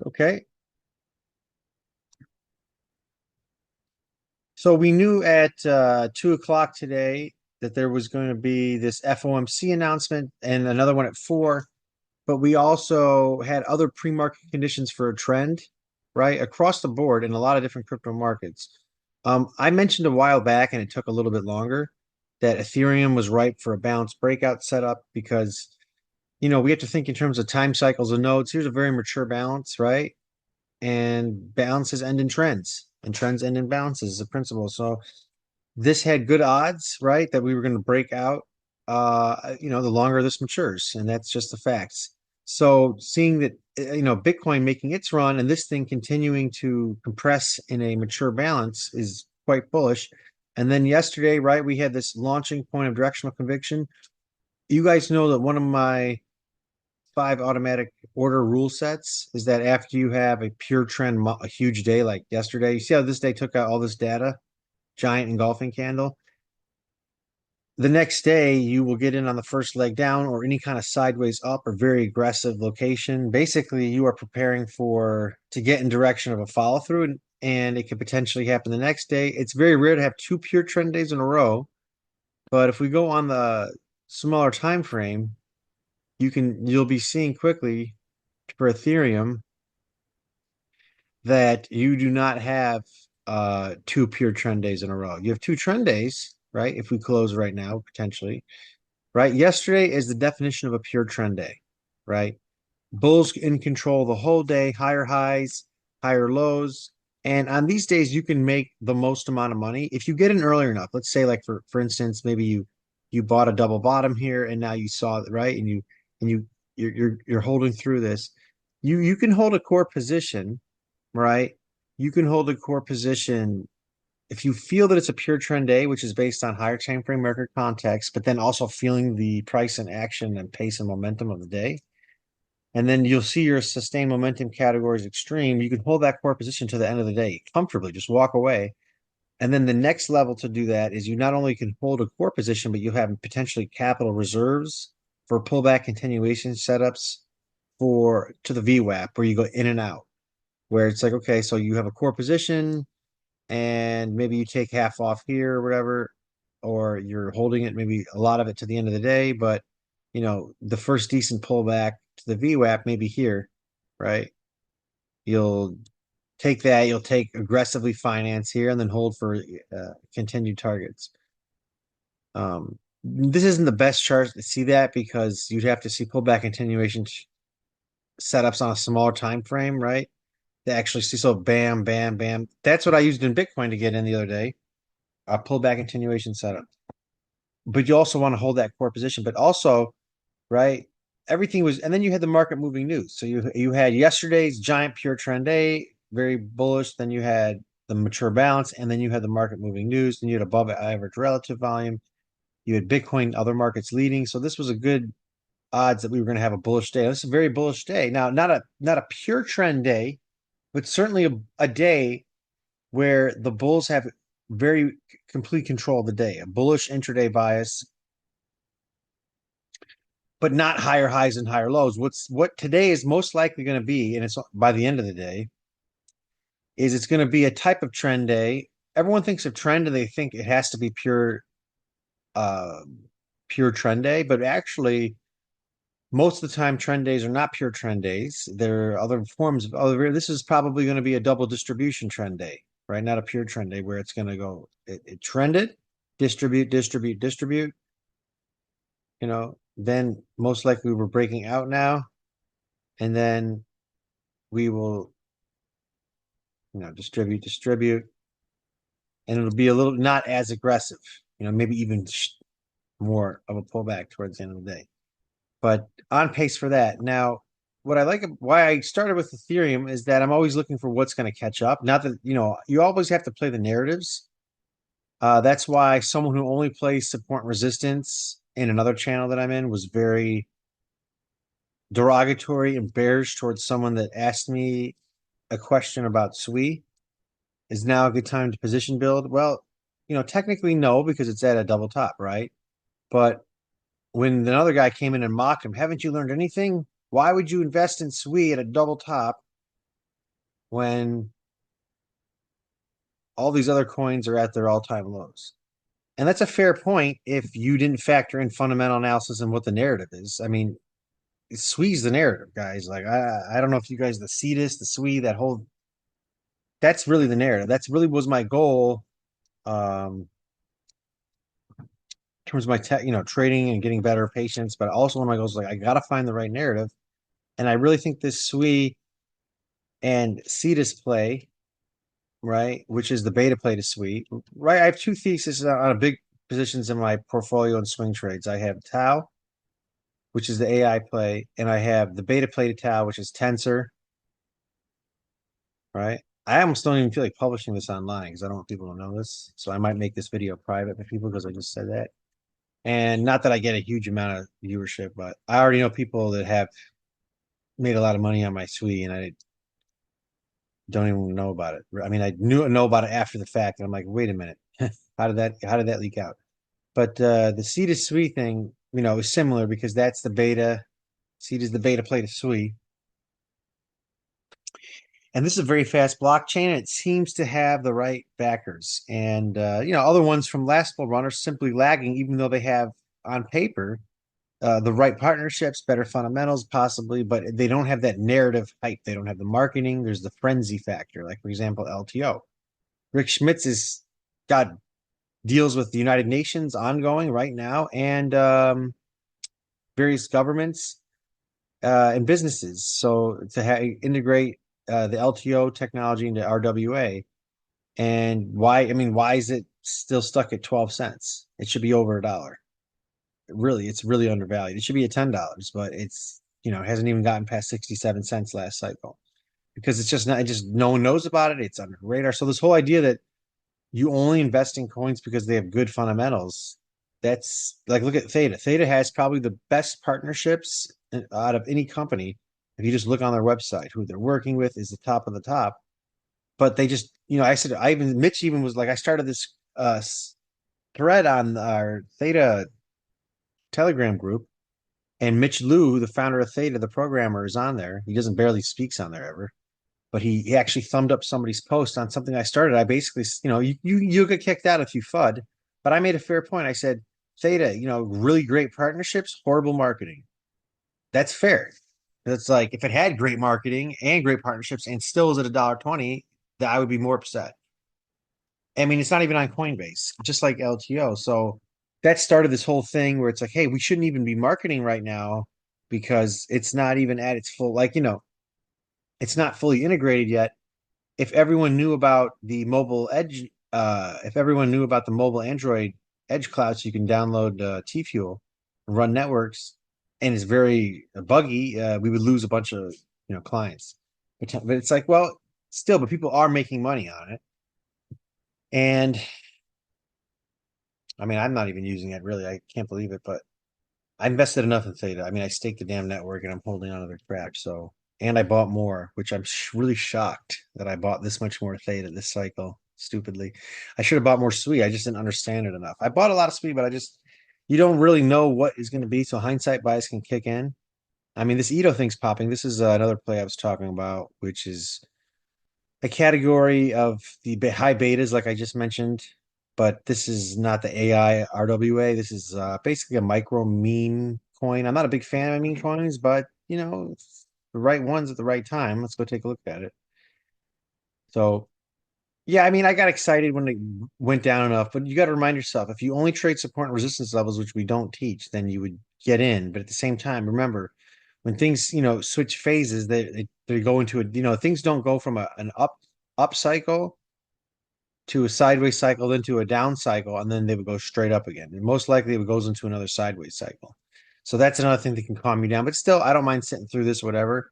Okay. So we knew at 2 o'clock today that there was going to be this FOMC announcement and another one at 4, but we also had other pre-market conditions for a trend, right? Across the board in a lot of different crypto markets. I mentioned a while back, and it took a little bit longer, that Ethereum was ripe for a balanced breakout setup because, we have to think in terms of time cycles of nodes. Here's a very mature balance, right? And balances end in trends, and trends end in balances is a principle. So this had good odds, right, that we were going to break out, the longer this matures, and that's just the facts. So seeing that, Bitcoin making its run and this thing continuing to compress in a mature balance is quite bullish. And then yesterday, right, we had this launching point of directional conviction. You guys know that one of my 5 automatic order rule sets is that after you have a pure trend, a huge day like yesterday, you see how this day took out all this data, giant engulfing candle. The next day, you will get in on the first leg down or any kind of sideways up or very aggressive location. Basically, you are preparing for to get in direction of a follow through, and it could potentially happen the next day. It's very rare to have 2 pure trend days in a row, but if we go on the smaller time frame, you'll be seeing quickly for Ethereum that you do not have 2 pure trend days in a row. You have 2 trend days, right? If we close right now, potentially, right? Yesterday is the definition of a pure trend day, right? Bulls in control the whole day, higher highs, higher lows. And on these days, you can make the most amount of money if you get in earlier enough. Let's say, like for instance, maybe you bought a double bottom here, and now you saw it, right, and you're holding through this. You can hold a core position, right? You can hold a core position if you feel that it's a pure trend day, which is based on higher time frame market context, but then also feeling the price and action and pace and momentum of the day. And then you'll see your sustained momentum categories extreme. You can hold that core position to the end of the day comfortably, just walk away. And then the next level to do that is you not only can hold a core position, but you have potentially capital reserves for pullback continuation setups for to the VWAP where you go in and out, where it's like, okay, so you have a core position, and maybe you take half off here or whatever, or you're holding it, maybe a lot of it to the end of the day, but the first decent pullback to the VWAP maybe here, right? You'll take that, you'll take aggressively finance here and then hold for continued targets. This isn't the best chart to see that because you'd have to see pullback continuation setups on a smaller time frame, right? To actually see, so bam, bam, bam. That's what I used in Bitcoin to get in the other day. A pullback continuation setup. But you also want to hold that core position. But also, right, everything was, and then you had the market moving news. So you had yesterday's giant pure trend day, very bullish. Then you had the mature balance, and then you had the market moving news. Then you had above average relative volume. You had Bitcoin, other markets leading. So this was a good odds that we were going to have a bullish day. This is a very bullish day. Now, not a pure trend day, but certainly a day where the bulls have very complete control of the day, a bullish intraday bias, but not higher highs and higher lows. What today is most likely going to be, and it's by the end of the day, is it's going to be a type of trend day. Everyone thinks of trend and they think it has to be uh, pure trend day, but actually, most of the time, trend days are not pure trend days. There are other forms of other. This is probably going to be a double distribution trend day, right? Not a pure trend day where it's going to go. It trended, distribute, distribute, distribute. Then most likely we're breaking out now, and then we will, distribute, distribute, and it'll be a little not as aggressive. Maybe even more of a pullback towards the end of the day, but on pace for that. Now, what I like, why I started with Ethereum is that I'm always looking for what's going to catch up. Not that, you always have to play the narratives. That's why someone who only plays support and resistance in another channel that I'm in was very derogatory and bearish towards someone that asked me a question about SUI. Is now a good time to position build? Well, technically no, because it's at a double top, right? But when another guy came in and mocked him, haven't you learned anything? Why would you invest in SUI at a double top when all these other coins are at their all-time lows. And that's a fair point if you didn't factor in fundamental analysis and what the narrative is. I mean, SUI's the narrative, guys. Like I don't know if you guys the CETUS, the SUI, that whole that's really the narrative. That's really was my goal in terms of my trading and getting better patience. But also one of my goals is like I gotta find the right narrative. And I really think this SUI and CETUS play, right, which is the beta play to SUI, right? I have two theses on a big positions in my portfolio and swing trades. I have Tau, which is the AI play, and I have the beta play to Tau, which is Tensor, right? I almost don't even feel like publishing this online because I don't want people to know this. So I might make this video private for people because I just said that. And not that I get a huge amount of viewership, but I already know people that have made a lot of money on my SUI, and I don't even know about it. I mean, I know about it after the fact, and I'm like, wait a minute, how did that leak out? But the C to SUI thing, is similar because that's the beta. C is the beta play to SUI. And this is a very fast blockchain, and it seems to have the right backers. And other ones from last bull run are simply lagging, even though they have on paper the right partnerships, better fundamentals, possibly, but they don't have that narrative hype. They don't have the marketing. There's the frenzy factor, like for example, LTO. Rick Schmitz is got deals with the United Nations ongoing right now, and various governments and businesses. So to integrate the LTO technology into RWA. And why? I mean, why is it still stuck at 12 cents? It should be over $1. Really, it's really undervalued. It should be at $10, but it hasn't even gotten past 67 cents last cycle because it's just not, it just no one knows about it. It's under the radar. So this whole idea that you only invest in coins because they have good fundamentals, that's like, look at Theta. Theta has probably the best partnerships out of any company. If you just look on their website, who they're working with is the top of the top. But they just, I said, Mitch even was like, I started this thread on our Theta Telegram group, and Mitch Liu, the founder of Theta, the programmer, is on there. He doesn't barely speaks on there ever, but he actually thumbed up somebody's post on something I started. I basically, you get kicked out if you FUD, but I made a fair point. I said, Theta, really great partnerships, horrible marketing. That's fair. It's like if it had great marketing and great partnerships and still was at $1.20, that I would be more upset. I mean, it's not even on Coinbase, just like LTO. So that started this whole thing where it's like, hey, we shouldn't even be marketing right now because it's not even at its full, it's not fully integrated yet. If everyone knew about the mobile edge, if everyone knew about the mobile Android edge cloud, so you can download T-Fuel and run networks, and it's very buggy, we would lose a bunch of clients. But it's like, well, still, but people are making money on it, and I mean, I'm not even using it really. I can't believe it, but I invested enough in Theta. I mean, I staked the damn network and I'm holding on to the crap. So, and I bought more, which I'm really shocked that I bought this much more Theta this cycle. Stupidly, I should have bought more SUI. I just didn't understand it enough. I bought a lot of SUI, but you don't really know what is going to be. So hindsight bias can kick in. I mean, this Ito thing's popping. This is another play I was talking about, which is a category of the high betas, like I just mentioned, but this is not the AI RWA. This is basically a micro meme coin. I'm not a big fan of meme coins, but the right ones at the right time. Let's go take a look at it. So yeah, I mean, I got excited when it went down enough, but you got to remind yourself if you only trade support and resistance levels, which we don't teach, then you would get in. But at the same time, remember when things switch phases, they go into things don't go from an up cycle to a sideways cycle, then to a down cycle, and then they would go straight up again. And most likely it goes into another sideways cycle. So that's another thing that can calm you down. But still, I don't mind sitting through this, whatever.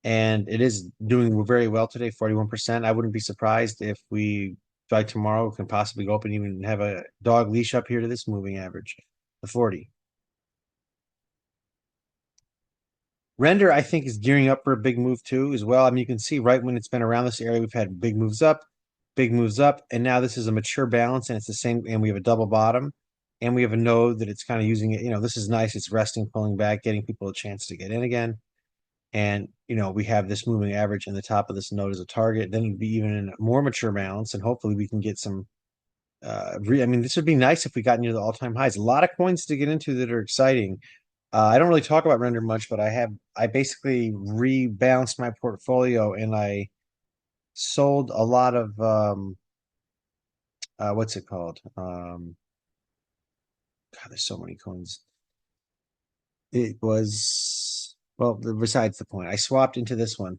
And it is doing very well today, 41%. I wouldn't be surprised if we by tomorrow can possibly go up and even have a dog leash up here to this moving average, the 40. Render, I think, is gearing up for a big move too, as well. I mean, you can see right when it's been around this area, we've had big moves up, and now this is a mature balance, and it's the same. And we have a double bottom, and we have a node that it's kind of using it. This is nice. It's resting, pulling back, getting people a chance to get in again. And we have this moving average in the top of this node as a target. Then it'd be even in a more mature balance, and hopefully we can get some. I mean, this would be nice if we got near the all-time highs. A lot of coins to get into that are exciting. I don't really talk about render much, but I basically rebalanced my portfolio and I sold a lot of what's it called? God, there's so many coins. It was well, besides the point. I swapped into this one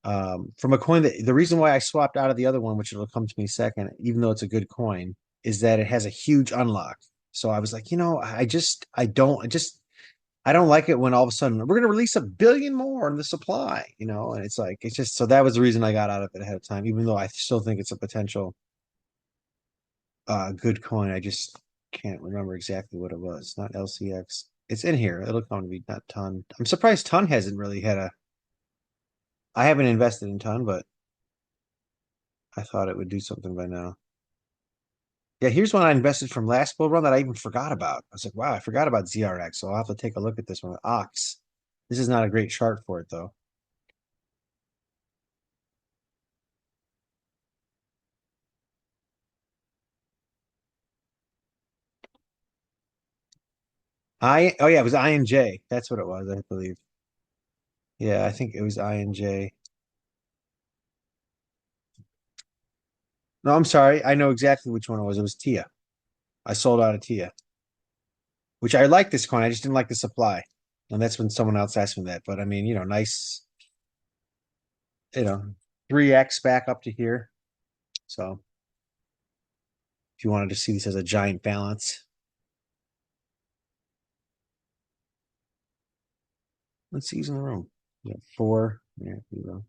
from a coin that the reason why I swapped out of the other one, which it'll come to me second, even though it's a good coin, is that it has a huge unlock. So I was like, I don't like it when all of a sudden we're going to release 1 billion more in the supply, and it's just so that was the reason I got out of it ahead of time, even though I still think it's a potential good coin. I just can't remember exactly what it was. Not LCX. It's in here. It'll come to be not Ton. I'm surprised Ton hasn't really had a. I haven't invested in Ton, but I thought it would do something by now. Yeah, here's one I invested from last bull run that I even forgot about. I was like, wow, I forgot about ZRX, so I'll have to take a look at this one. Ox. This is not a great chart for it though. Oh yeah, it was INJ. That's what it was, I believe. Yeah, I think it was INJ. No, I'm sorry. I know exactly which one it was. It was Tia. I sold out of Tia, which I like this coin. I just didn't like the supply. And that's when someone else asked me that. But I mean, nice, you know, 3x back up to here. So if you wanted to see this as a giant balance, let's see who's in the room. Yeah, four. Yeah, here we go.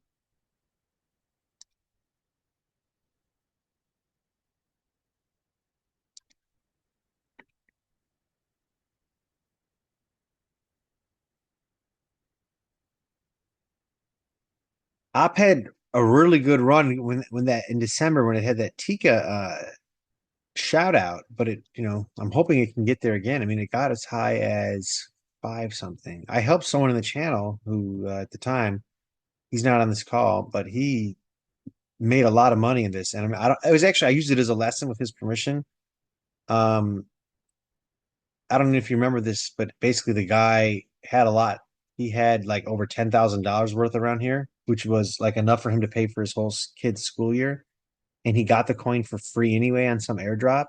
Op had a really good run when that in December when it had that Tika shout out, but I'm hoping it can get there again. I mean, it got as high as five something. I helped someone in the channel who at the time he's not on this call, but he made a lot of money in this. And I mean, it was actually I used it as a lesson with his permission. Um, I don't know if you remember this, but basically the guy had a lot. He had like over $10,000 worth around here, which was like enough for him to pay for his whole kid's school year. And he got the coin for free anyway on some airdrop.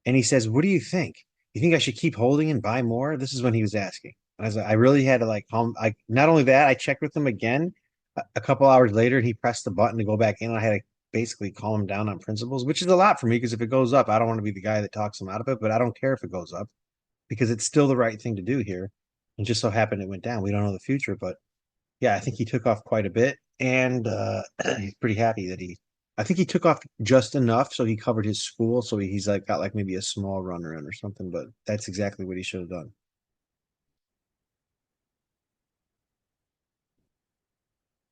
And he says, "What do you think? You think I should keep holding and buy more?" This is when he was asking. And I was like, I really had to like calm. I not only that, I checked with him again a couple hours later, and he pressed the button to go back in. And I had to basically calm him down on principles, which is a lot for me because if it goes up, I don't want to be the guy that talks him out of it. But I don't care if it goes up because it's still the right thing to do here. And just so happened it went down. We don't know the future, but yeah, I think he took off quite a bit, and he's pretty happy that he. I think he took off just enough so he covered his school, so he's like got like maybe a small runner in or something. But that's exactly what he should have done.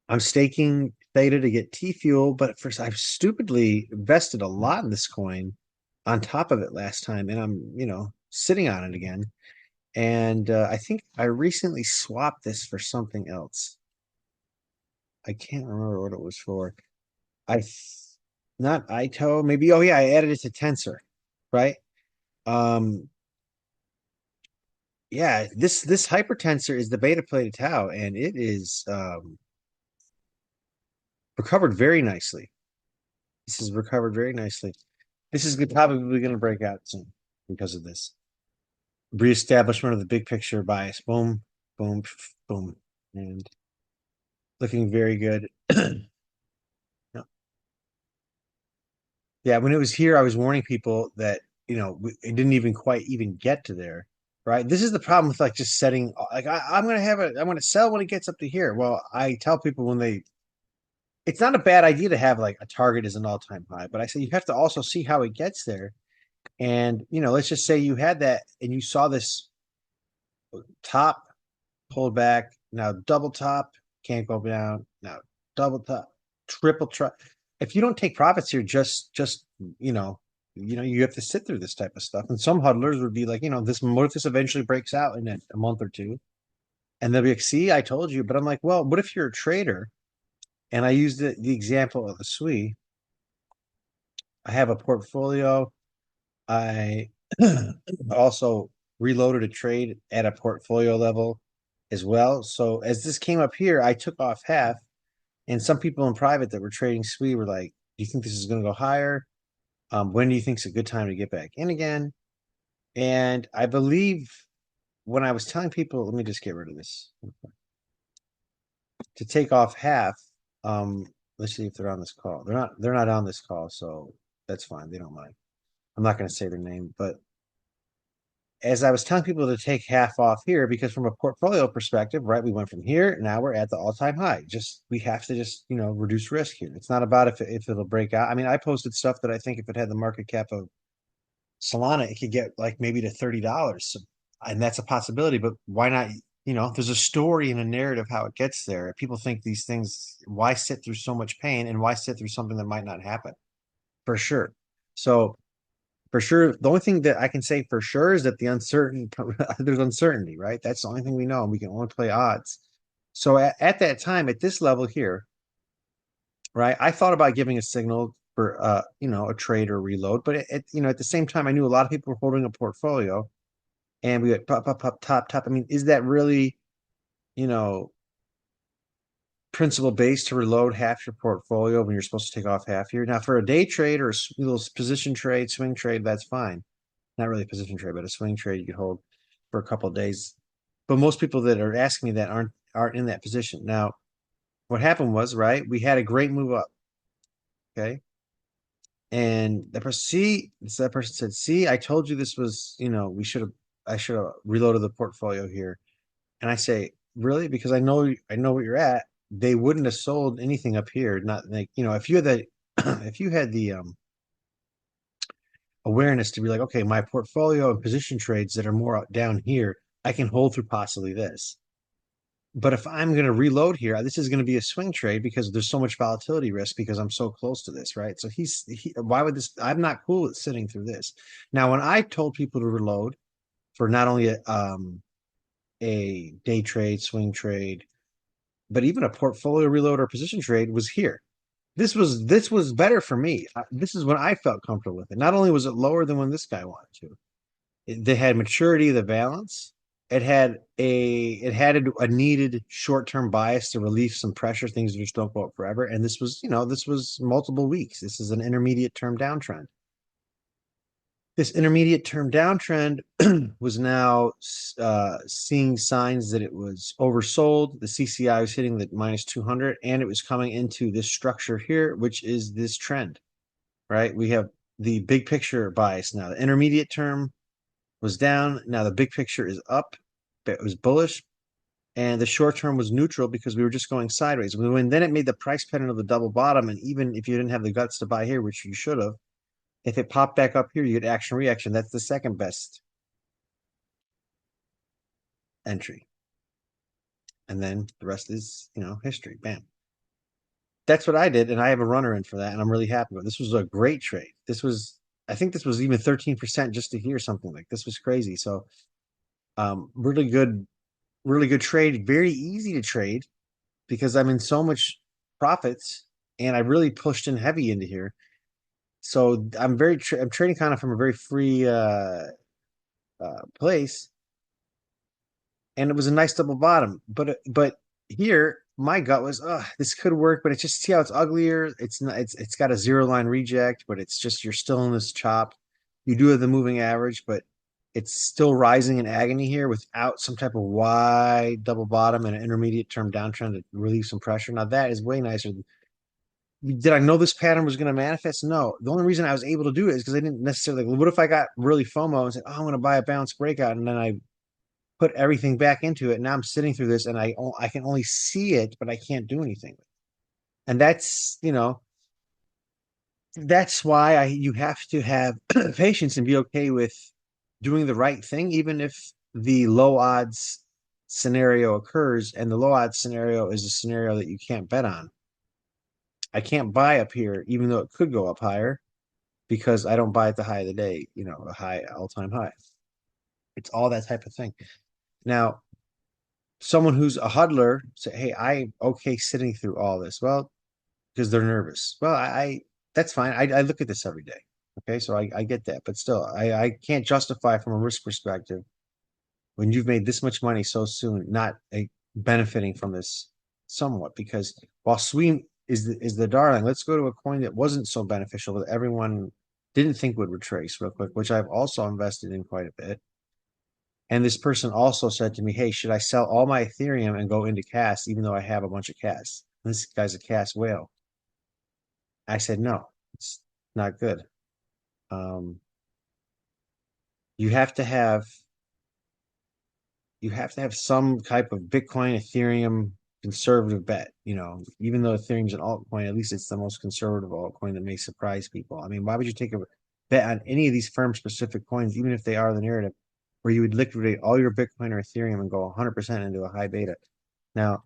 I'm staking theta to get T fuel, but first I've stupidly invested a lot in this coin on top of it last time, and I'm sitting on it again. And I think I recently swapped this for something else. I can't remember what it was for. I not ITO, maybe. Oh yeah, I added it to Tensor, right? Um, yeah, this hypertensor is the beta play to Tau, and it is recovered very nicely. This is recovered very nicely. This is probably going to break out soon because of this reestablishment of the big picture bias. Boom, boom, boom, and looking very good. Yeah, when it was here, I was warning people that it didn't even quite even get to there, right? This is the problem with like just setting like I'm gonna sell when it gets up to here. Well, I tell people it's not a bad idea to have like a target as an all-time high, but I say you have to also see how it gets there. And let's just say you had that and you saw this top pulled back, now double top, can't go down, now double top, triple top. If you don't take profits here, just you have to sit through this type of stuff. And some huddlers would be like, this what if this eventually breaks out in a month or two? And they'll be like, see, I told you. But I'm like, well, what if you're a trader? And I used the example of the SUI. I have a portfolio. I also reloaded a trade at a portfolio level as well. So as this came up here, I took off half, and some people in private that were trading SUI were like, "Do you think this is going to go higher? When do you think it's a good time to get back in again?" And I believe when I was telling people, let me just get rid of this to take off half. Um, let's see if they're on this call. They're not on this call, so that's fine. They don't mind. I'm not going to say their name, but as I was telling people to take half off here, because from a portfolio perspective, right, we went from here, now we're at the all-time high. Just we have to just reduce risk here. It's not about if it'll break out. I mean, I posted stuff that I think if it had the market cap of Solana, it could get like maybe to $30, so, and that's a possibility. But why not? There's a story and a narrative how it gets there. People think these things. Why sit through so much pain, and why sit through something that might not happen? For sure. So for sure, the only thing that I can say for sure is that there's uncertainty, right? That's the only thing we know. We can only play odds. So at that time, at this level here, right, I thought about giving a signal for a trade or reload, but at the same time, I knew a lot of people were holding a portfolio, and we went pop, pop, pop, top, top. I mean, is that really, you know, principle based to reload half your portfolio when you're supposed to take off half here? Now, for a day trade or a little position trade, swing trade, that's fine. Not really a position trade, but a swing trade you could hold for a couple of days. But most people that are asking me that aren't in that position. Now, what happened was, right, we had a great move up. Okay. And that person said, see, I told you this was, I should have reloaded the portfolio here. And I say, really? Because I know what you're at. They wouldn't have sold anything up here. Not like, if you had the if you had the awareness to be like, okay, my portfolio and position trades that are more down here, I can hold through possibly this. But if I'm going to reload here, this is going to be a swing trade because there's so much volatility risk because I'm so close to this, right? So why would this? I'm not cool with sitting through this. Now, when I told people to reload for not only a day trade, swing trade, but even a portfolio reload or position trade was here. This was better for me. This is when I felt comfortable with it. Not only was it lower than when this guy wanted to, they had maturity of the balance. It had a needed short-term bias to relieve some pressure. Things just don't go up forever. And this was multiple weeks. This is an intermediate term downtrend. This intermediate term downtrend was now seeing signs that it was oversold. The CCI was hitting the minus 200, and it was coming into this structure here, which is this trend, right? We have the big picture bias now. The intermediate term was down. Now the big picture is up. It was bullish. And the short term was neutral because we were just going sideways. Then it made the price pattern of the double bottom. And even if you didn't have the guts to buy here, which you should have, if it popped back up here, you get action reaction. That's the second best entry. And then the rest is, history. Bam. That's what I did. And I have a runner in for that. And I'm really happy with it. This was a great trade. I think this was even 13% just to hear something like this was crazy. So really good trade. Very easy to trade because I'm in so much profits and I really pushed in heavy into here. So I'm trading kind of from a very free place, and it was a nice double bottom. But here my gut was, oh, this could work, but it's just see how it's uglier. It's not. It's got a zero line reject, but it's just you're still in this chop. You do have the moving average, but it's still rising in agony here without some type of wide double bottom and an intermediate term downtrend to relieve some pressure. Now that is way nicer. Did I know this pattern was going to manifest? No. The only reason I was able to do it is because I didn't necessarily. What if I got really FOMO and said, "Oh, I'm going to buy a bounce breakout," and then I put everything back into it. And now I'm sitting through this, and I can only see it, but I can't do anything. And that's why you have to have patience and be okay with doing the right thing, even if the low odds scenario occurs. And the low odds scenario is a scenario that you can't bet on. I can't buy up here, even though it could go up higher, because I don't buy at the high of the day, a high all-time high. It's all that type of thing. Now, someone who's a huddler say, "Hey, I'm okay sitting through all this." Well, because they're nervous. Well, that's fine. I look at this every day. Okay, so I get that, but still, I can't justify from a risk perspective when you've made this much money so soon, not benefiting from this somewhat. Because while SUI is the darling, let's go to a coin that wasn't so beneficial that everyone didn't think would retrace real quick, which I've also invested in quite a bit. And this person also said to me, "Hey, should I sell all my Ethereum and go into CAS, even though I have a bunch of CAS?" This guy's a CAS whale. I said, "No, it's not good. Um, you have to have some type of Bitcoin, Ethereum conservative bet. Even though Ethereum's an altcoin, at least it's the most conservative altcoin that may surprise people. I mean, why would you take a bet on any of these firm specific coins, even if they are the narrative, where you would liquidate all your Bitcoin or Ethereum and go 100% into a high beta? Now,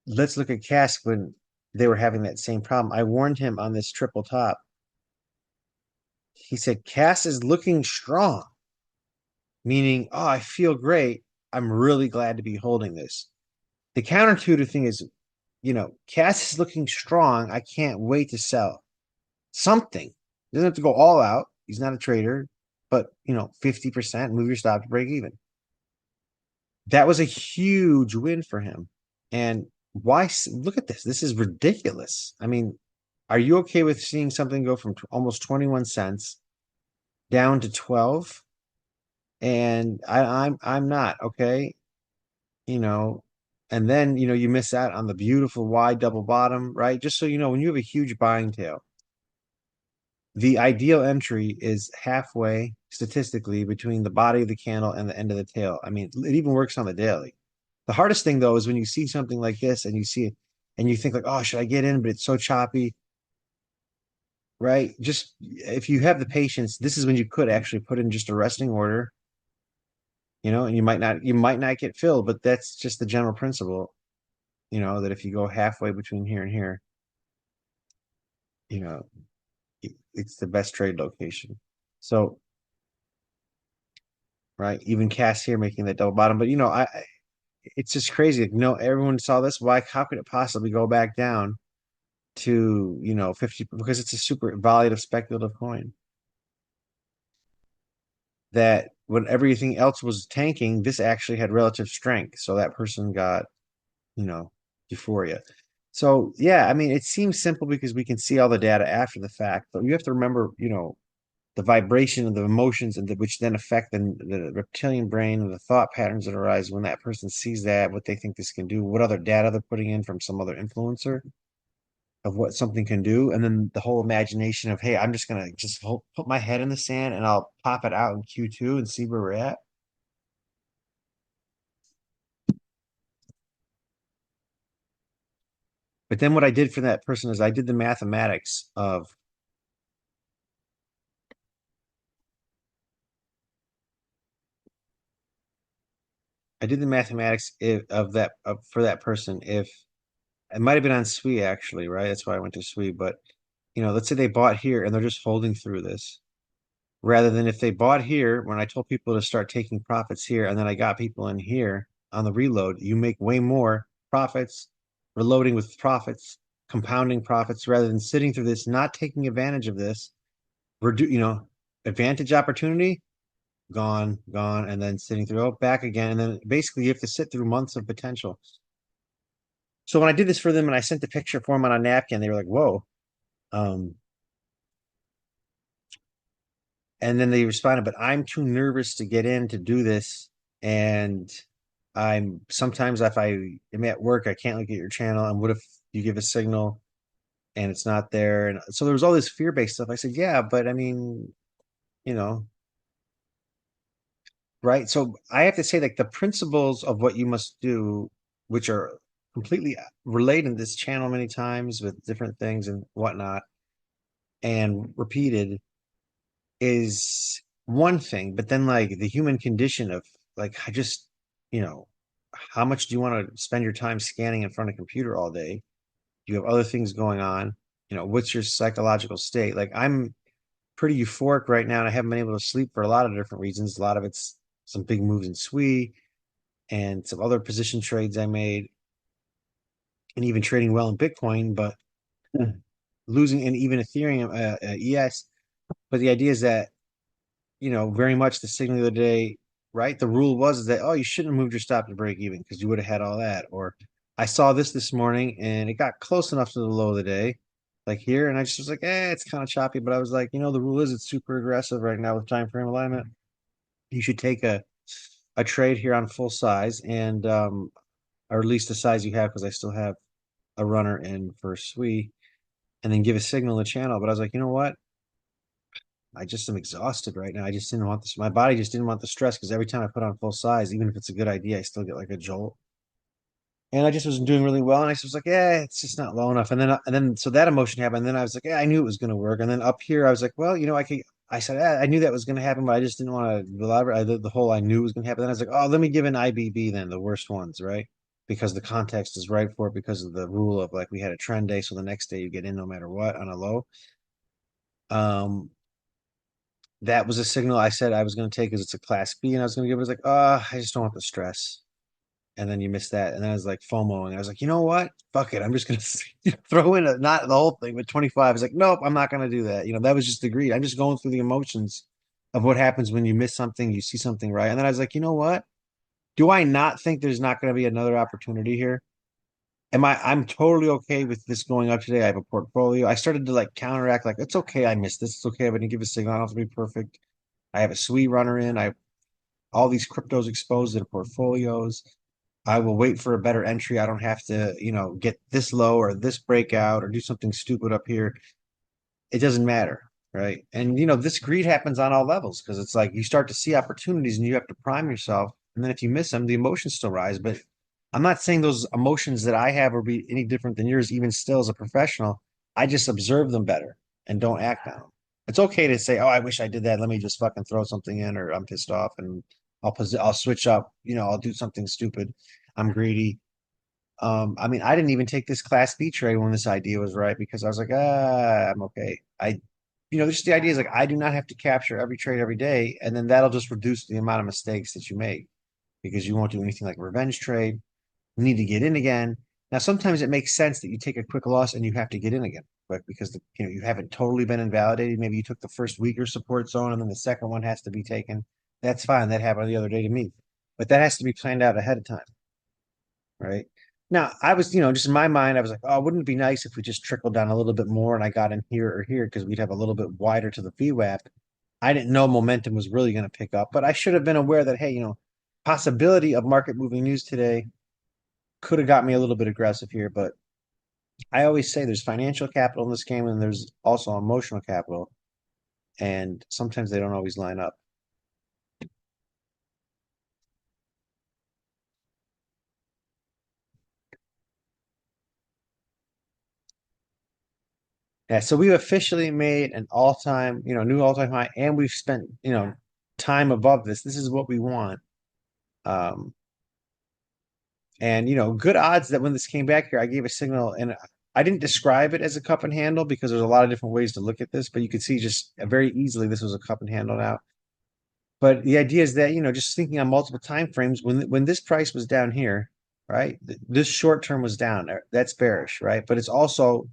let's look at Cask when they were having that same problem. I warned him on this triple top. He said, Cass is looking strong, meaning, oh, I feel great. I'm really glad to be holding this. The counterintuitive thing is, Cass is looking strong. I can't wait to sell something. He doesn't have to go all out. He's not a trader, but 50% move your stop to break even. That was a huge win for him. And why look at this? This is ridiculous. I mean, are you okay with seeing something go from almost 21 cents down to 12? And I'm not, okay? You know, and then you miss out on the beautiful wide double bottom, right? Just so you know, when you have a huge buying tail, the ideal entry is halfway statistically between the body of the candle and the end of the tail. I mean, it even works on the daily. The hardest thing though is when you see something like this and you see it and you think like, oh, should I get in? But it's so choppy, right? Just if you have the patience, this is when you could actually put in just a resting order, and you might not get filled, but that's just the general principle, that if you go halfway between here and here, you know, it's the best trade location. So, right, even Cass here making that double bottom, but it's just crazy. Everyone saw this. Why? How could it possibly go back down to 50? Because it's a super volatile speculative coin that when everything else was tanking, this actually had relative strength. So that person got you know, euphoria. So yeah, I mean, it seems simple because we can see all the data after the fact, but you have to remember, the vibration of the emotions and which then affect the reptilian brain and the thought patterns that arise when that person sees that, what they think this can do, what other data they're putting in from some other influencer of what something can do, and then the whole imagination of, hey, I'm just gonna just put my head in the sand and I'll pop it out in Q2 and see where we're at. But then what I did for that person is I did the mathematics of of that for that person. If it might have been on SUI actually, right? That's why I went to SUI. But let's say they bought here and they're just holding through this, rather than if they bought here when I told people to start taking profits here, and then I got people in here on the reload. You make way more profits, reloading with profits, compounding profits, rather than sitting through this, not taking advantage of this. Advantage opportunity gone, gone, and then sitting through, oh, back again. And then basically you have to sit through months of potential. So when I did this for them and I sent the picture for them on a napkin, they were like, whoa. Um, and then they responded, but I'm too nervous to get in to do this. And I'm sometimes if I am at work, I can't look at your channel. And what if you give a signal and it's not there? And so there was all this fear-based stuff. I said, yeah, but I mean, you know, right? So I have to say, like the principles of what you must do, which are completely relayed in this channel many times with different things and whatnot, and repeated, is one thing. But then, like the human condition of like, I just, you know, how much do you want to spend your time scanning in front of a computer all day? Do you have other things going on? What's your psychological state? Like I'm pretty euphoric right now, and I haven't been able to sleep for a lot of different reasons. A lot of it's some big moves in SUI. and some other position trades I made, and even trading well in Bitcoin, but losing and even Ethereum, ES. But the idea is that, very much the signal of the day, right? The rule was that, oh, you shouldn't have moved your stop to break even because you would have had all that. Or I saw this morning and it got close enough to the low of the day, like here, and I just was like, it's kind of choppy. But I was like, the rule is it's super aggressive right now with time frame alignment. You should take a trade here on full size and or at least the size you have because I still have a runner in for SUI and then give a signal in the channel. But I was like, you know what? I just am exhausted right now. I just didn't want this. My body just didn't want the stress because every time I put on full size, even if it's a good idea, I still get like a jolt. And I just wasn't doing really well. And I was like, it's just not low enough. And then, so that emotion happened. And then I was like, I knew it was going to work. And then up here, I was like, well, I said, I knew that was going to happen, but I just didn't want to elaborate. The whole I knew it was going to happen. Then I was like, oh, let me give an IBB then, the worst ones, right? Because the context is right for it because of the rule of like we had a trend day. So the next day you get in no matter what on a low. Um, that was a signal I said I was going to take because it's a class B and I was going to give it. I was like, I just don't want the stress. And then you missed that. And then I was like FOMOing. I was like, you know what? Fuck it. I'm just going to throw in not the whole thing, but 25. I was like, nope, I'm not going to do that. That was just the greed. I'm just going through the emotions of what happens when you miss something, you see something right. And then I was like, you know what? Do I not think there's not going to be another opportunity here? I'm totally okay with this going up today. I have a portfolio. I started to like counteract, like, it's okay. I missed this. It's okay. I didn't give a signal. I don't have to be perfect. I have a SUI runner in. I have all these cryptos exposed in portfolios. I will wait for a better entry. I don't have to, get this low or this breakout or do something stupid up here. It doesn't matter, right? And this greed happens on all levels because it's like you start to see opportunities and you have to prime yourself. And then if you miss them, the emotions still rise. But I'm not saying those emotions that I have will be any different than yours, even still as a professional. I just observe them better and don't act on them. It's okay to say, "Oh, I wish I did that. Let me just fucking throw something in," or "I'm pissed off and I'll switch up. I'll do something stupid. I'm greedy." I mean, I didn't even take this class B trade when this idea was right because I was like, I'm okay. Just the idea is like I do not have to capture every trade every day, and then that'll just reduce the amount of mistakes that you make because you won't do anything like a revenge trade. You need to get in again. Now, sometimes it makes sense that you take a quick loss and you have to get in again quick because you haven't totally been invalidated. Maybe you took the first weaker support zone and then the second one has to be taken. That's fine. That happened the other day to me, but that has to be planned out ahead of time, right? Now, I was, just in my mind, I was like, oh, wouldn't it be nice if we just trickled down a little bit more and I got in here or here because we'd have a little bit wider to the VWAP. I didn't know momentum was really going to pick up, but I should have been aware that, hey, possibility of market moving news today could have got me a little bit aggressive here. But I always say there's financial capital in this game and there's also emotional capital. And sometimes they don't always line up. Yeah, so we've officially made an all-time, new all-time high, and we've spent, time above this. This is what we want. Um, and good odds that when this came back here, I gave a signal and I didn't describe it as a cup and handle because there's a lot of different ways to look at this, but you could see just very easily this was a cup and handle now. But the idea is that, just thinking on multiple time frames, when this price was down here, right? This short term was down. That's bearish, right? But it's also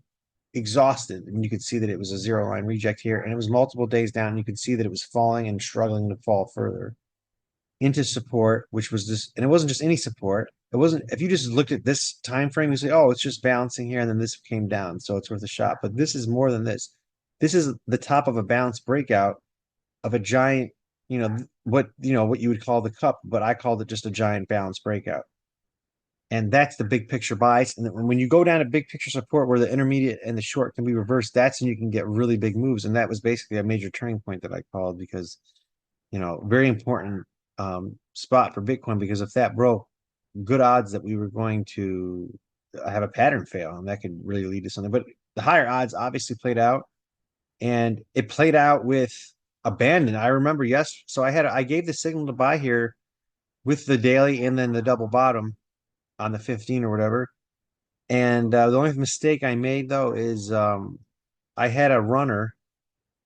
exhausted. And you could see that it was a zero line reject here, and it was multiple days down. And you could see that it was falling and struggling to fall further into support, which was this, and it wasn't just any support. It wasn't, if you just looked at this time frame, you say, oh, it's just bouncing here, and then this came down, so it's worth a shot. But this is more than this. This is the top of a bounce breakout of a giant, what you would call the cup, but I called it just a giant bounce breakout. And that's the big picture bias. And when you go down to big picture support where the intermediate and the short can be reversed, that's when you can get really big moves. And that was basically a major turning point that I called because, very important spot for Bitcoin because if that broke, good odds that we were going to have a pattern fail and that could really lead to something. But the higher odds obviously played out and it played out with abandon. I remember, yes. So I gave the signal to buy here with the daily and then the double bottom on the 15 or whatever. And the only mistake I made though is I had a runner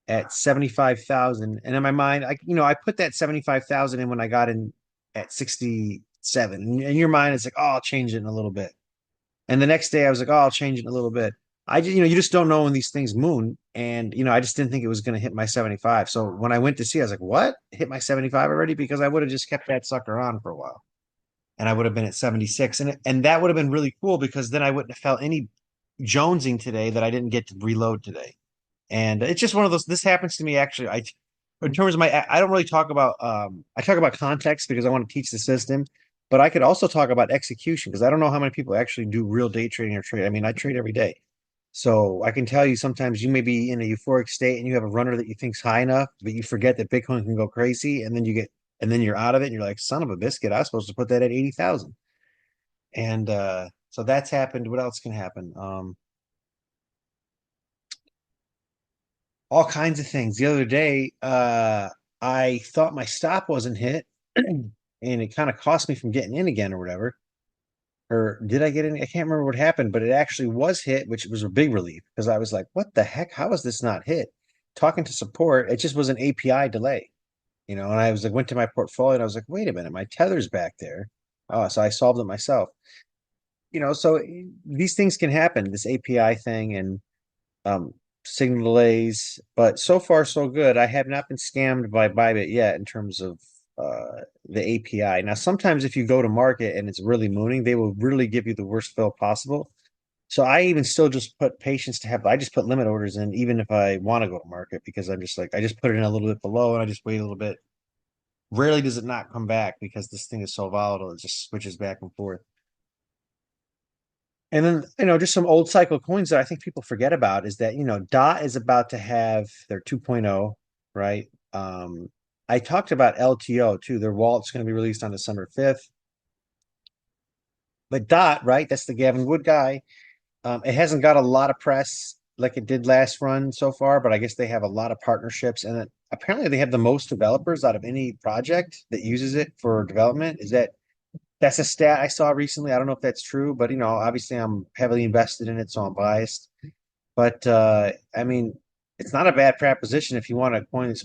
at 75,000, and in my mind, I put that 75,000 in when I got in at 60 7. And in your mind, it's like, oh, I'll change it in a little bit. And the next day I was like, oh, I'll change it in a little bit. I just, you just don't know when these things moon. And, I just didn't think it was going to hit my 75. So when I went to see, I was like, what? Hit my 75 already? Because I would have just kept that sucker on for a while. And I would have been at 76. And that would have been really cool because then I wouldn't have felt any jonesing today that I didn't get to reload today. And it's just one of those, this happens to me actually. In terms of I don't really talk about, I talk about context because I want to teach the system, but I could also talk about execution because I don't know how many people actually do real day trading or trade. I mean, I trade every day. So I can tell you sometimes you may be in a euphoric state and you have a runner that you think's high enough, but you forget that Bitcoin can go crazy and then you're out of it and you're like, son of a biscuit, I was supposed to put that at 80,000. And so that's happened. What else can happen? All kinds of things. The other day, I thought my stop wasn't hit, and it kind of cost me from getting in again or whatever. Or did I get in? I can't remember what happened, but it actually was hit, which was a big relief because I was like, what the heck? How is this not hit? Talking to support, it just was an API delay, and I was like, went to my portfolio and I was like, wait a minute, my tether's back there. Oh, so I solved it myself. So these things can happen, this API thing, and um, signal delays, but so far so good. I have not been scammed by Bybit yet in terms of the API. Now, sometimes if you go to market and it's really mooning, they will really give you the worst fill possible. So I even still just put patience to have. I just put limit orders in, even if I want to go to market, because I'm just like I just put it in a little bit below and I just wait a little bit. Rarely does it not come back because this thing is so volatile; it just switches back and forth. And then, just some old cycle coins that I think people forget about is that, DOT is about to have their 2.0, right? I talked about LTO too. Their wallet's going to be released on December 5th. But DOT, right? That's the Gavin Wood guy. It hasn't got a lot of press like it did last run so far, but I guess they have a lot of partnerships. And apparently they have the most developers out of any project that uses it for development. That's a stat I saw recently. I don't know if that's true, but obviously I'm heavily invested in it, so I'm biased. But I mean, it's not a bad proposition if you want a coin that's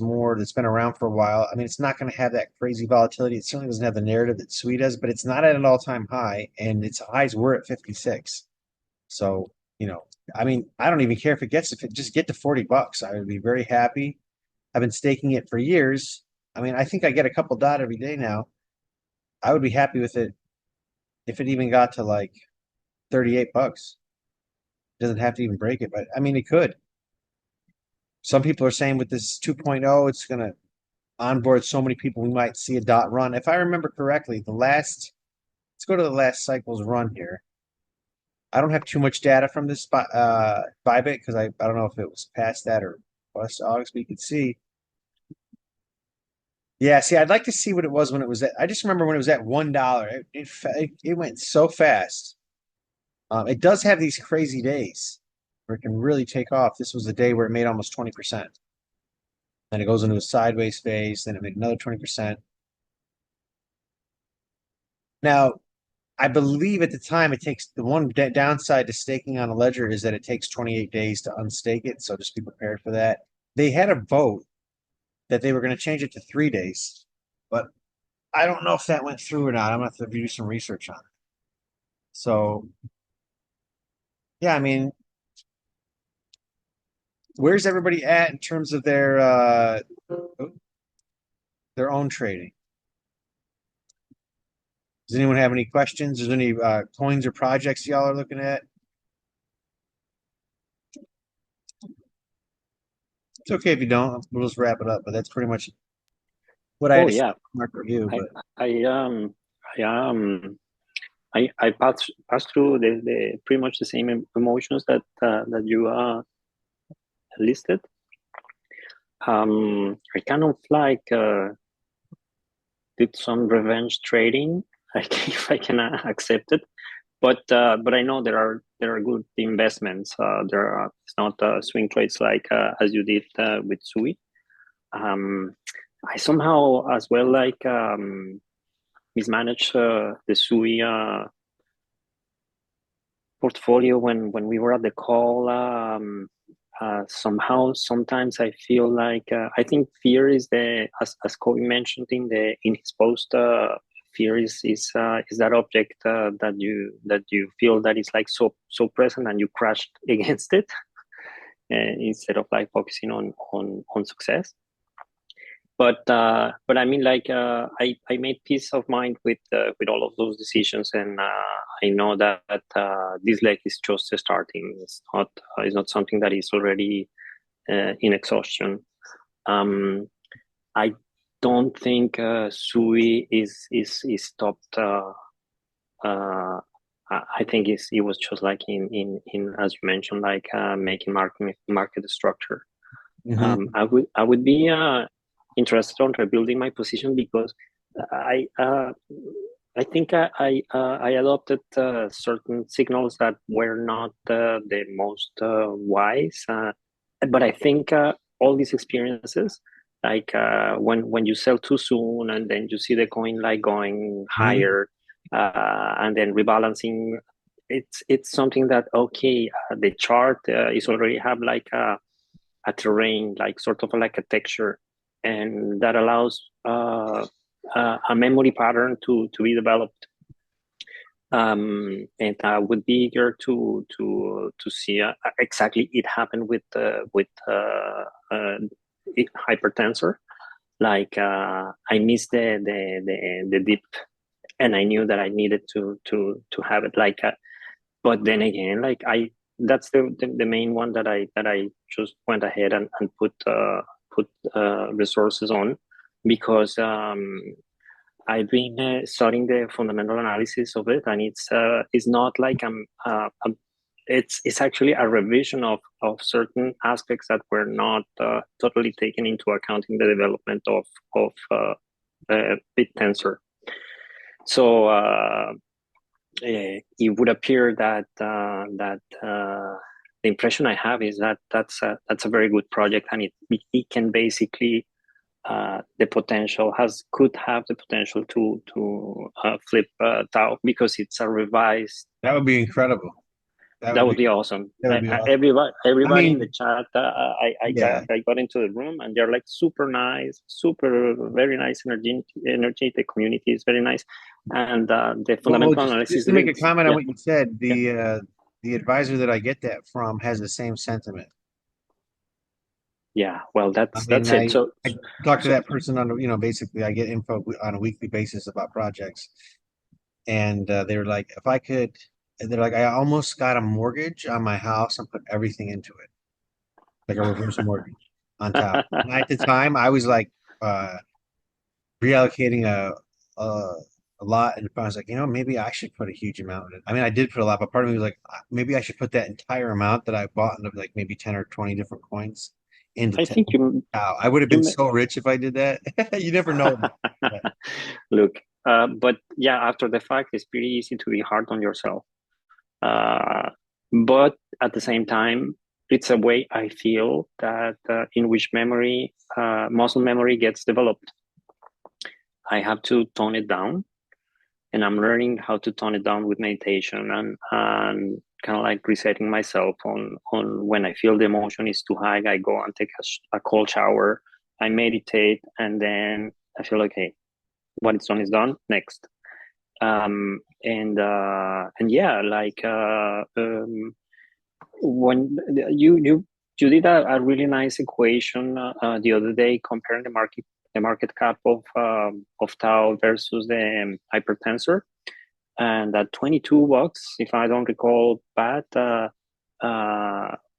been around for a while. I mean, it's not going to have that crazy volatility. It certainly doesn't have the narrative that SUI does, but it's not at an all-time high, and its highs were at 56. So, I mean, I don't even care if it just get to $40. I would be very happy. I've been staking it for years. I mean, I think I get a couple dot every day now. I would be happy with it if it even got to like $38. It doesn't have to even break it, but I mean, it could. Some people are saying with this 2.0, it's going to onboard so many people, we might see a dot run. If I remember correctly, let's go to the last cycle's run here. I don't have too much data from this Bybit because I don't know if it was past that or plus August, but you can see. Yeah, see, I'd like to see what it was when it was at. I just remember when it was at $1. It went so fast. It does have these crazy days where it can really take off. This was a day where it made almost 20%. Then it goes into a sideways phase, then it made another 20%. Now, I believe at the time it takes the one downside to staking on a ledger is that it takes 28 days to unstake it. So just be prepared for that. They had a vote that they were going to change it to 3 days, but I don't know if that went through or not. I'm going to have to do some research on it. So, yeah, I mean, where's everybody at in terms of their own trading? Does anyone have any questions? Is there any coins or projects y'all are looking at? It's okay if you don't. We'll just wrap it up. But that's pretty much what I had Oh to say yeah, for my review. I But I I I passed through the pretty much the same emotions that you listed. I kind of like did some revenge trading, if I can accept it. But I know there are good investments. There are it's not swing trades like as you did with Sui. Um, I somehow as well like mismanaged the Sui portfolio when we were at the call. Somehow, sometimes I feel like I think fear is the as Kobe mentioned in his post. fear is that object that you feel that is like so present and you crashed against it, instead of like focusing on success. But I mean, like, I made peace of mind with all of those decisions, and I know that this leg is just starting. It's not something that is already in exhaustion. Um, I don't think SUI is stopped. Uh, I think it was just like in as you mentioned, like making market structure. Hmm. I would be interested on rebuilding my position because I think I adopted certain signals that were not the most wise, but I think all these experiences, like when you sell too soon and then you see the coin like going Hmm. higher, and then rebalancing, it's something that okay, the chart is already have like a terrain, like sort of like a texture, and that allows a memory pattern to be developed. And I would be eager to see exactly it happen uh, hypertensor. Like I missed the dip, and I knew that I needed to have it. Like, but then again, like that's the main one that I just went ahead and put resources on because I've been studying the fundamental analysis of it, and it's not like it's actually a revision of certain aspects that were not totally taken into account in the development of BitTensor. So it would appear that the impression I have is that that's a very good project, and it can basically the potential could have the potential to flip Tau because it's a revised. That would be incredible. That That would would be be awesome. that would be awesome. I Everybody in the mean, chat, yeah. I got into the room and they're like super nice, super very nice energy. The community is very nice, and the Well, fundamental just analysis to make a drills. comment on Yeah, what you said, yeah, the advisor that I get that from has the same sentiment. yeah. Well, I mean, that's it. I talk to So that person on, basically I get info on a weekly basis about projects, and they're like, if I could, and they're like, I almost got a mortgage on my house and put everything into it, like a reverse mortgage on top. And at the time, I was like, uh, reallocating a a lot, and I was like, maybe I should put a huge amount in it. I mean, I did put a lot, but part of me was like, maybe I should put that entire amount that I bought into like maybe 10 or 20 different coins into I 10. think Wow, I would have been you so rich if I did that. You never know. But look. But yeah, after the fact, it's pretty easy to be hard on yourself. Uh, but at the same time, it's a way I feel that in which muscle memory gets developed. I have to tone it down, and I'm learning how to tone it down with meditation and kind of like resetting myself on when I feel the emotion is too high. I go and take a cold shower, I meditate, and then I feel like, hey, what is done is done. Next, and yeah, like when you did a really nice equation the other day comparing the market cap of Tau versus the hypertensor, and at $22, if I don't recall bad,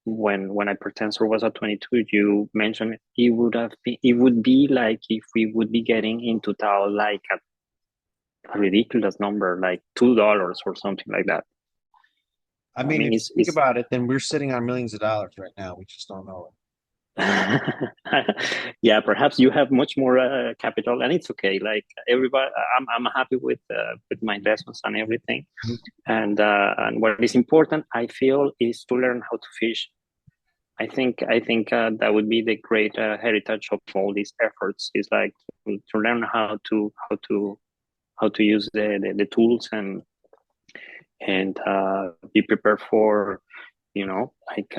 when hypertensor was at 22, you mentioned it would be like if we would be getting into Tau like a ridiculous number, like $2 or something like that. I I mean, mean, if you think about it, then we're sitting on millions of dollars right now. We just don't know yeah, perhaps you have much more capital, and it's okay. Like everybody, I'm happy with my investments and everything. it. And what is important, I feel, is to learn how to fish. I think that would be the great heritage of all these efforts. Is like to learn how to use the tools and be prepared for, like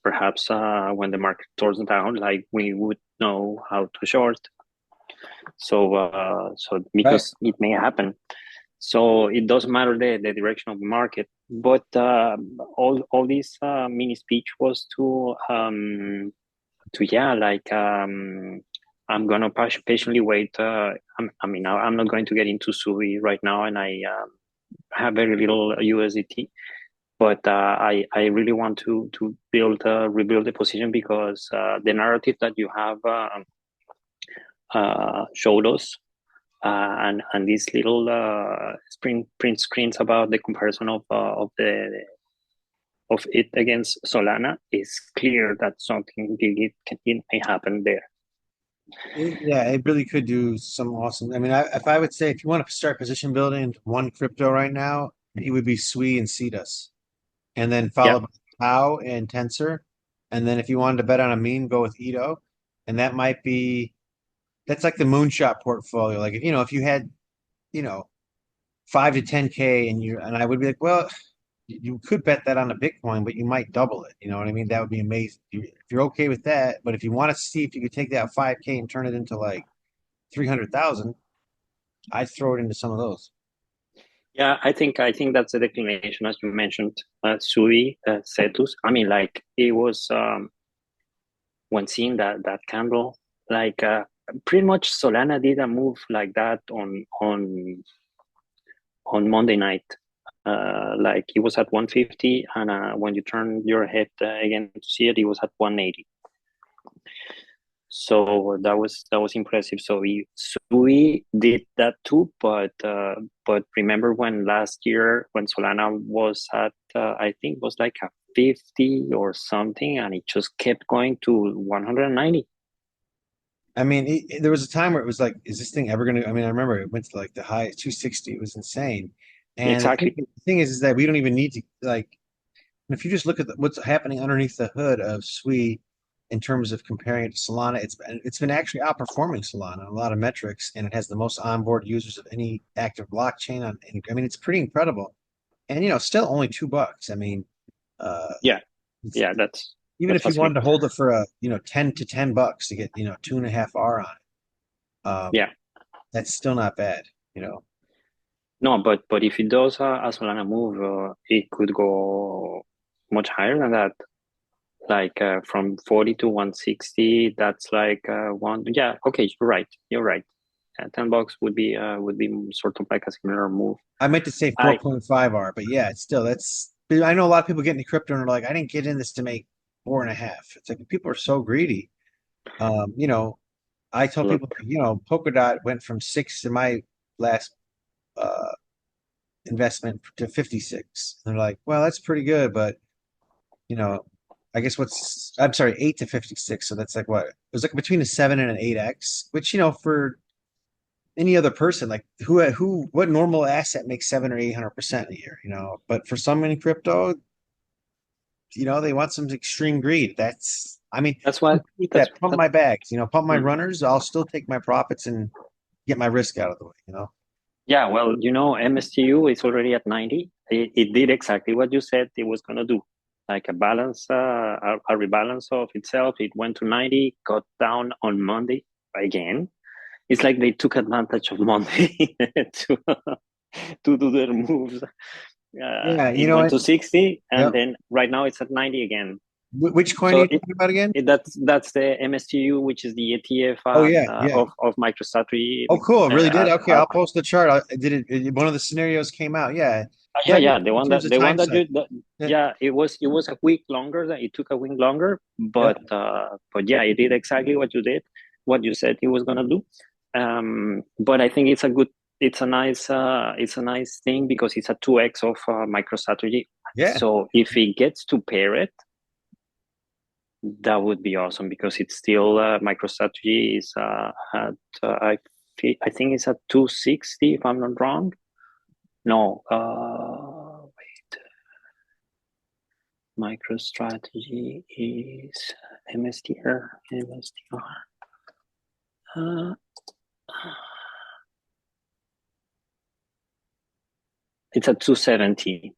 perhaps when the market turns down, like we would know how to short. So Right. because it may happen. So it doesn't matter the direction of the market. But all this mini speech was to yeah, like I'm gonna patiently wait. I mean, I'm not going to get into SUI right now, and I have very little USDT. But I really want to rebuild the position because the narrative that you have showed us and these little print screens about the comparison of it against Solana is clear that something big it may happen there. Yeah, it really could do some awesome. I mean, if I would say if you want to start position building into one crypto right now, it would be SUI and Cetus, and then Yeah, followed by Tau and Tensor, and then if you wanted to bet on a meme, go with Ito, and that might be that's like the moonshot portfolio. Like if if you had 5 to 10K and I would be like, well, you could bet that on a Bitcoin, but you might double it. You know what I mean? That would be amazing. If you're okay with that, but if you want to see if you could take that 5K and turn it into like 300,000, I'd throw it into some of those. yeah. I think that's a declination, as you mentioned. Sui, Cetus. I mean, like it was when seeing that candle, like pretty much Solana did a move like that on Monday night. Like it was at 150, and when you turn your head again to see it, it was at 180. So that was impressive. So Sui did that too, but remember when last year when Solana was at I think was like a 50 or something, and it just kept going to 190. I mean, there was a time where it was like, is this thing ever going to? I mean, I remember it went to like the high 260. It was insane. And Exactly. the thing is that we don't even need to like if you just look at what's happening underneath the hood of SUI in terms of comparing it to Solana, it's been actually outperforming Solana on a lot of metrics, and it has the most onboard users of any active blockchain on. I mean, it's pretty incredible, and still only $2. I mean, uh, Yeah, it's, yeah. That's even if you wanted fascinating. to hold it for a 10 to 10 bucks to get 2.5 R on it, Yeah. that's still not bad. You know, No, but if it does a Solana move, it could go much higher than that. Like from 40 to 160, that's like one. Yeah, okay, you're right. You're right. $10 would be sort of like a similar move. I meant to say I 4.5 R, but yeah, it's still that's. I know a lot of people get into crypto and are like, I didn't get in this to make 4.5. It's like people are so greedy. Um, you know, I tell look. people, Polkadot went from 6 in my last uh investment to 56. And they're like, well, that's pretty good, but you know, I guess I'm sorry, 8 to 56. So that's like what? It was like between a 7 and an 8x, which for any other person, like what normal asset makes 700 or 800% a year, but for some in crypto, they want some extreme greed. I mean, That's what. That's that pump that. my bags, pump my Mm. runners. I'll still take my profits and get my risk out of the way. Yeah. Well, MSTU is already at 90. It did exactly what you said it was gonna do. Like a rebalance of itself. It went to 90, got down on Monday again. It's like they took advantage of Monday to do their moves. Yeah, It went to 60, and yep. then right now it's at 90 again. Which coin are So you talking about again? that's the MSTU, which is the ETF Oh yeah, yeah. of MicroStrategy. Oh, cool. It really did. Okay, Uh, I'll post the chart. One of the scenarios came out. Yeah, yeah, yeah. yeah, In terms of the one time that you, cycle. Yeah, yeah, it was a week longer. That it took a week longer, yep. but yeah, it did exactly what you did, what you said it was gonna do. But I think it's a nice thing because it's a 2x of MicroStrategy. Yeah. So if it gets to pair it, that would be awesome because it's still MicroStrategy is at I think it's at 260 if I'm not wrong. No, wait. MicroStrategy is MSTR. Uh, it's at 270.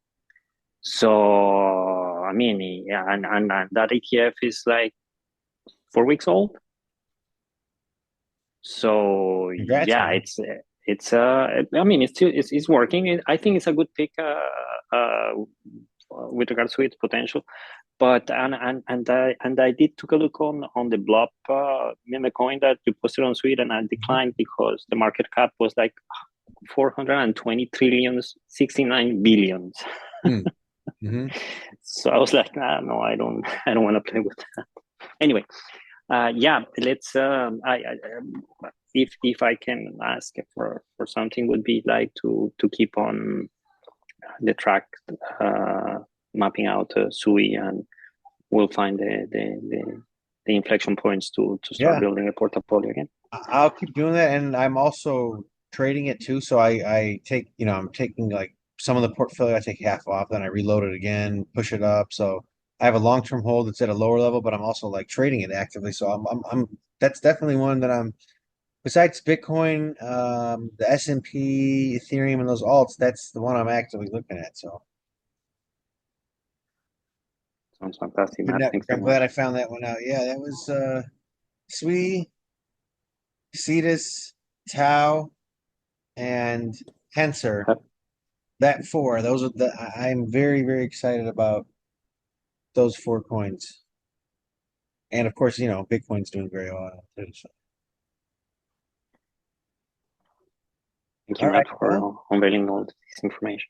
So I mean, yeah, and that ETF is like 4 weeks old. So Congrats, yeah, man. I mean, it's working. I think it's a good pick with regards to its potential. But and I did took a look on the blob meme coin that you posted on Sweden. I Mhm. declined because the market cap was like 420 trillions, 69 billions. Mm. Hmm. So I was like, nah, no, I don't want to play with that. Anyway, yeah, let's. If I can ask for something, would be like to keep on the track, uh, mapping out SUI, and we'll find the inflection points to start Yeah, building a portfolio again. I'll keep doing that, and I'm also trading it too. So I take, I'm taking like some of the portfolio, I take half off, then I reload it again, push it up. So I have a long-term hold that's at a lower level, but I'm also like trading it actively. So I'm that's definitely one that I'm besides Bitcoin, the S&P, Ethereum, and those alts. That's the one I'm actively looking at. So Sounds fantastic, good Matt. network. Thanks so I'm glad I much. found that one out. Yeah, that was SUI, Cetus, Tau, and Tensor. That four, those are I'm very, very excited about those four coins. And of course, Bitcoin's doing very well too. So. Thank you, All right. Matt, Well, for unveiling all this information.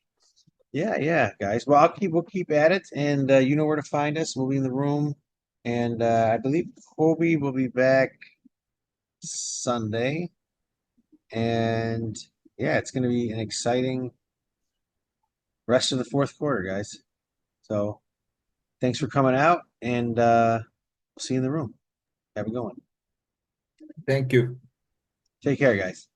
yeah, yeah, guys. Well, we'll keep at it, and you know where to find us. We'll be in the room, and I believe Kobe will be back Sunday, and yeah, it's going to be an exciting rest of the fourth quarter, guys. So thanks for coming out, and we'll see you in the room. Have a good one. Thank you. Take care, guys.